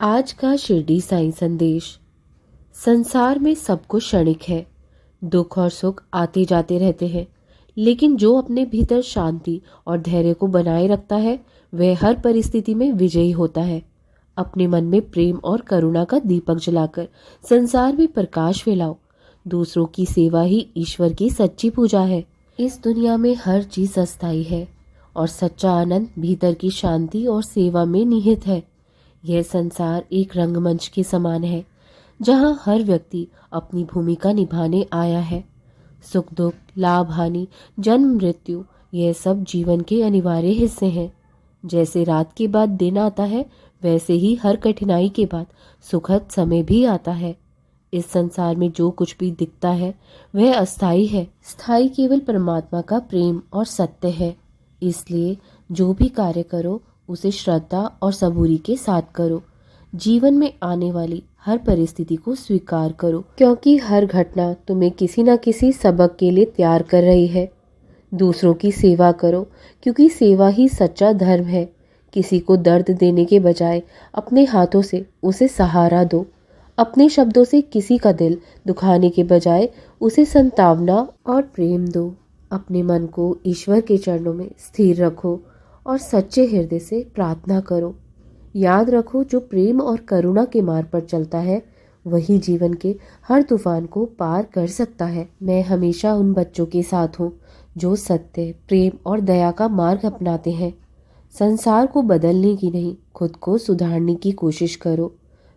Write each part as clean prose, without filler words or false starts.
आज का शिरडी साईं संदेश। संसार में सब कुछ क्षणिक है। दुख और सुख आते जाते रहते हैं, लेकिन जो अपने भीतर शांति और धैर्य को बनाए रखता है वह हर परिस्थिति में विजयी होता है। अपने मन में प्रेम और करुणा का दीपक जलाकर संसार में प्रकाश फैलाओ। दूसरों की सेवा ही ईश्वर की सच्ची पूजा है। इस दुनिया में हर चीज अस्थायी है और सच्चा आनंद भीतर की शांति और सेवा में निहित है। यह संसार एक रंगमंच के समान है, जहां हर व्यक्ति अपनी भूमिका निभाने आया है। सुख दुख, लाभ हानि, जन्म मृत्यु, यह सब जीवन के अनिवार्य हिस्से हैं। जैसे रात के बाद दिन आता है, वैसे ही हर कठिनाई के बाद सुखद समय भी आता है। इस संसार में जो कुछ भी दिखता है वह अस्थायी है। स्थायी केवल परमात्मा का प्रेम और सत्य है। इसलिए जो भी कार्य करो उसे श्रद्धा और सबूरी के साथ करो। जीवन में आने वाली हर परिस्थिति को स्वीकार करो, क्योंकि हर घटना तुम्हें किसी न किसी सबक के लिए तैयार कर रही है। दूसरों की सेवा करो, क्योंकि सेवा ही सच्चा धर्म है। किसी को दर्द देने के बजाय अपने हाथों से उसे सहारा दो। अपने शब्दों से किसी का दिल दुखाने के बजाय उसे संतावना और प्रेम दो। अपने मन को ईश्वर के चरणों में स्थिर रखो और सच्चे हृदय से प्रार्थना करो। याद रखो, जो प्रेम और करुणा के मार्ग पर चलता है वही जीवन के हर तूफान को पार कर सकता है। मैं हमेशा उन बच्चों के साथ हूँ जो सत्य, प्रेम और दया का मार्ग अपनाते हैं। संसार को बदलने की नहीं, खुद को सुधारने की कोशिश करो।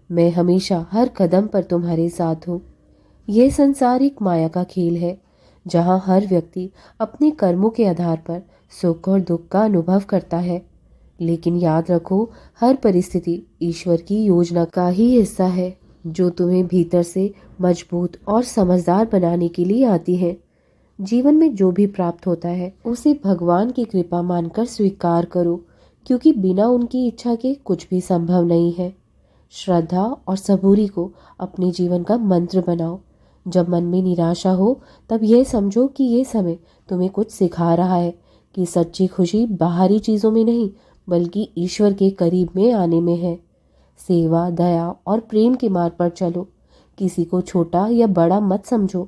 मैं हमेशा हर कदम पर तुम्हारे साथ हूँ। यह संसार एक माया का खेल है, जहाँ हर व्यक्ति अपने कर्मों के आधार पर सुख और दुख का अनुभव करता है। लेकिन याद रखो, हर परिस्थिति ईश्वर की योजना का ही हिस्सा है, जो तुम्हें भीतर से मजबूत और समझदार बनाने के लिए आती है। जीवन में जो भी प्राप्त होता है उसे भगवान की कृपा मानकर स्वीकार करो, क्योंकि बिना उनकी इच्छा के कुछ भी संभव नहीं है। श्रद्धा और सबूरी को अपने जीवन का मंत्र बनाओ। जब मन में निराशा हो, तब यह समझो कि यह समय तुम्हें कुछ सिखा रहा है कि सच्ची खुशी बाहरी चीज़ों में नहीं, बल्कि ईश्वर के करीब में आने में है। सेवा, दया और प्रेम के मार्ग पर चलो। किसी को छोटा या बड़ा मत समझो,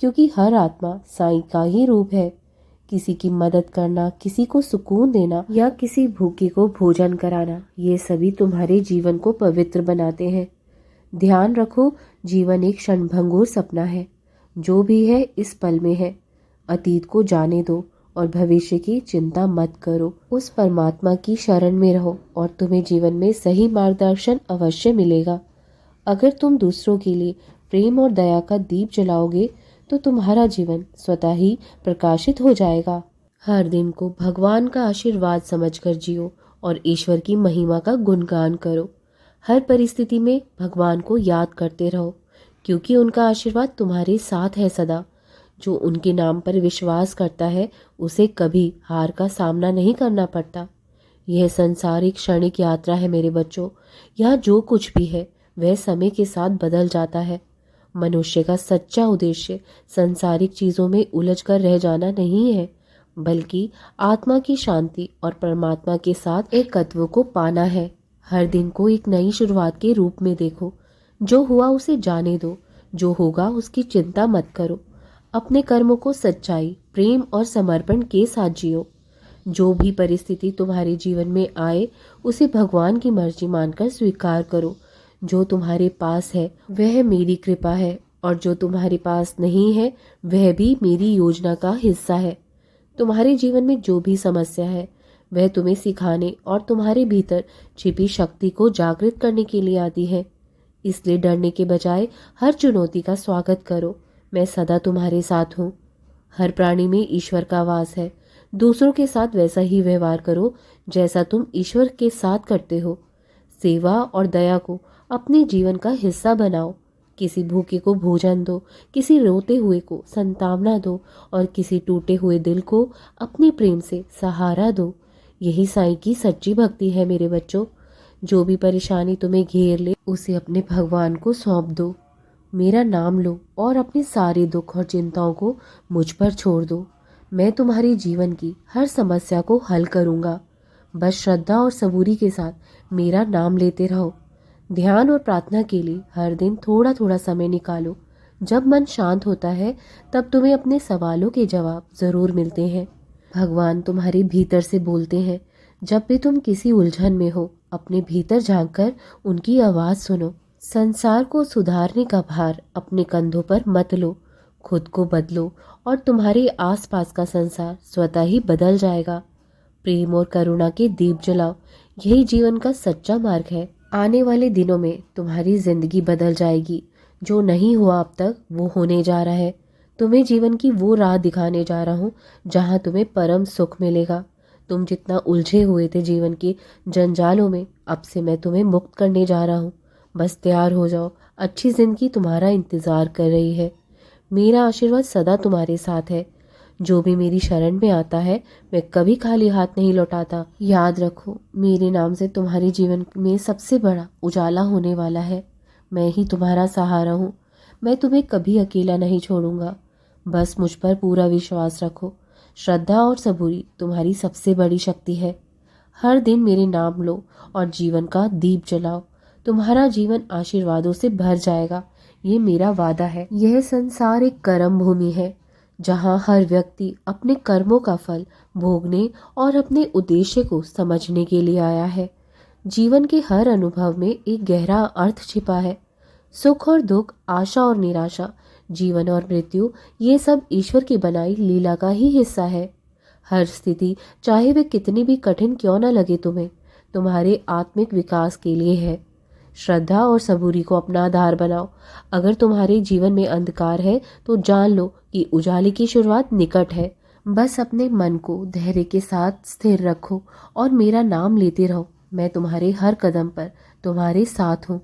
क्योंकि हर आत्मा साईं का ही रूप है। किसी की मदद करना, किसी को सुकून देना या किसी भूखे को भोजन कराना, ये सभी तुम्हारे जीवन को पवित्र बनाते हैं। ध्यान रखो, जीवन एक क्षणभंगुर सपना है। जो भी है इस पल में है। अतीत को जाने दो और भविष्य की चिंता मत करो। उस परमात्मा की शरण में रहो और तुम्हें जीवन में सही मार्गदर्शन अवश्य मिलेगा। अगर तुम दूसरों के लिए प्रेम और दया का दीप जलाओगे तो तुम्हारा जीवन स्वतः ही प्रकाशित हो जाएगा। हर दिन को भगवान का आशीर्वाद समझकर जियो और ईश्वर की महिमा का गुणगान करो। हर परिस्थिति में भगवान को याद करते रहो, क्योंकि उनका आशीर्वाद तुम्हारे साथ है सदा। जो उनके नाम पर विश्वास करता है उसे कभी हार का सामना नहीं करना पड़ता। यह संसार एक क्षणिक यात्रा है मेरे बच्चों। यहाँ जो कुछ भी है वह समय के साथ बदल जाता है। मनुष्य का सच्चा उद्देश्य सांसारिक चीज़ों में उलझ कर रह जाना नहीं है, बल्कि आत्मा की शांति और परमात्मा के साथ एकत्व को पाना है। हर दिन को एक नई शुरुआत के रूप में देखो। जो हुआ उसे जाने दो, जो होगा उसकी चिंता मत करो। अपने कर्मों को सच्चाई, प्रेम और समर्पण के साथ जियो। जो भी परिस्थिति तुम्हारे जीवन में आए उसे भगवान की मर्जी मानकर स्वीकार करो। जो तुम्हारे पास है वह मेरी कृपा है, और जो तुम्हारे पास नहीं है वह भी मेरी योजना का हिस्सा है। तुम्हारे जीवन में जो भी समस्या है वह तुम्हें सिखाने और तुम्हारे भीतर छिपी शक्ति को जागृत करने के लिए आती है। इसलिए डरने के बजाय हर चुनौती का स्वागत करो। मैं सदा तुम्हारे साथ हूँ। हर प्राणी में ईश्वर का वास है। दूसरों के साथ वैसा ही व्यवहार करो जैसा तुम ईश्वर के साथ करते हो। सेवा और दया को अपने जीवन का हिस्सा बनाओ। किसी भूखे को भोजन दो, किसी रोते हुए को सांत्वना दो और किसी टूटे हुए दिल को अपने प्रेम से सहारा दो। यही साईं की सच्ची भक्ति है मेरे बच्चों। जो भी परेशानी तुम्हें घेर ले उसे अपने भगवान को सौंप दो। मेरा नाम लो और अपने सारे दुख और चिंताओं को मुझ पर छोड़ दो। मैं तुम्हारे जीवन की हर समस्या को हल करूँगा। बस श्रद्धा और सबूरी के साथ मेरा नाम लेते रहो। ध्यान और प्रार्थना के लिए हर दिन थोड़ा थोड़ा समय निकालो। जब मन शांत होता है तब तुम्हें अपने सवालों के जवाब ज़रूर मिलते हैं। भगवान तुम्हारे भीतर से बोलते हैं। जब भी तुम किसी उलझन में हो, अपने भीतर झांककर उनकी आवाज़ सुनो। संसार को सुधारने का भार अपने कंधों पर मत लो। खुद को बदलो और तुम्हारे आसपास का संसार स्वतः ही बदल जाएगा। प्रेम और करुणा के दीप जलाओ। यही जीवन का सच्चा मार्ग है। आने वाले दिनों में तुम्हारी जिंदगी बदल जाएगी। जो नहीं हुआ अब तक वो होने जा रहा है। तुम्हें जीवन की वो राह दिखाने जा रहा हूँ जहाँ तुम्हें परम सुख मिलेगा। तुम जितना उलझे हुए थे जीवन के जंजालों में, अब से मैं तुम्हें मुक्त करने जा रहा हूँ। बस तैयार हो जाओ। अच्छी जिंदगी तुम्हारा इंतज़ार कर रही है। मेरा आशीर्वाद सदा तुम्हारे साथ है। जो भी मेरी शरण में आता है मैं कभी खाली हाथ नहीं लौटाता। याद रखो, मेरे नाम से तुम्हारे जीवन में सबसे बड़ा उजाला होने वाला है। मैं ही तुम्हारा सहारा हूँ। मैं तुम्हें कभी अकेला नहीं छोड़ूंगा। बस मुझ पर पूरा विश्वास रखो। श्रद्धा और सबूरी तुम्हारी सबसे बड़ी शक्ति है। हर दिन मेरे नाम लो और जीवन का दीप जलाओ। तुम्हारा जीवन आशीर्वादों से भर जाएगा। ये मेरा वादा है। यह संसार एक कर्म भूमि है जहाँ हर व्यक्ति अपने कर्मों का फल भोगने और अपने उद्देश्य को समझने के लिए आया है। जीवन के हर अनुभव में एक गहरा अर्थ छिपा है। सुख और दुख, आशा और निराशा, जीवन और मृत्यु, ये सब ईश्वर की बनाई लीला का ही हिस्सा है। हर स्थिति, चाहे वे कितनी भी कठिन क्यों न लगे तुम्हें, तुम्हारे आत्मिक विकास के लिए है। श्रद्धा और सबूरी को अपना आधार बनाओ। अगर तुम्हारे जीवन में अंधकार है तो जान लो कि उजाले की शुरुआत निकट है। बस अपने मन को धैर्य के साथ स्थिर रखो और मेरा नाम लेते रहो। मैं तुम्हारे हर कदम पर तुम्हारे साथ हूँ।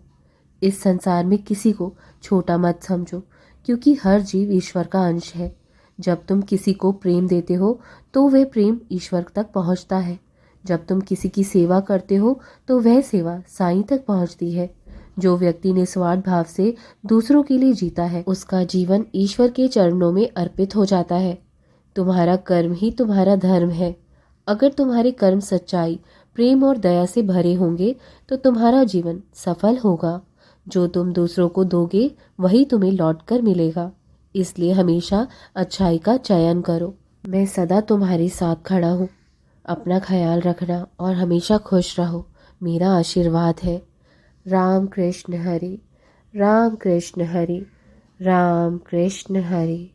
इस संसार में किसी को छोटा मत समझो, क्योंकि हर जीव ईश्वर का अंश है। जब तुम किसी को प्रेम देते हो तो वह प्रेम ईश्वर तक पहुँचता है। जब तुम किसी की सेवा करते हो तो वह सेवा साईं तक पहुँचती है। जो व्यक्ति निस्वार्थ भाव से दूसरों के लिए जीता है, उसका जीवन ईश्वर के चरणों में अर्पित हो जाता है। तुम्हारा कर्म ही तुम्हारा धर्म है। अगर तुम्हारे कर्म सच्चाई, प्रेम और दया से भरे होंगे तो तुम्हारा जीवन सफल होगा। जो तुम दूसरों को दोगे वही तुम्हें लौटकर मिलेगा। इसलिए हमेशा अच्छाई का चयन करो। मैं सदा तुम्हारे साथ खड़ा हूँ। अपना ख्याल रखना और हमेशा खुश रहो, मेरा आशीर्वाद है। राम कृष्ण हरि, राम कृष्ण हरि, राम कृष्ण हरि।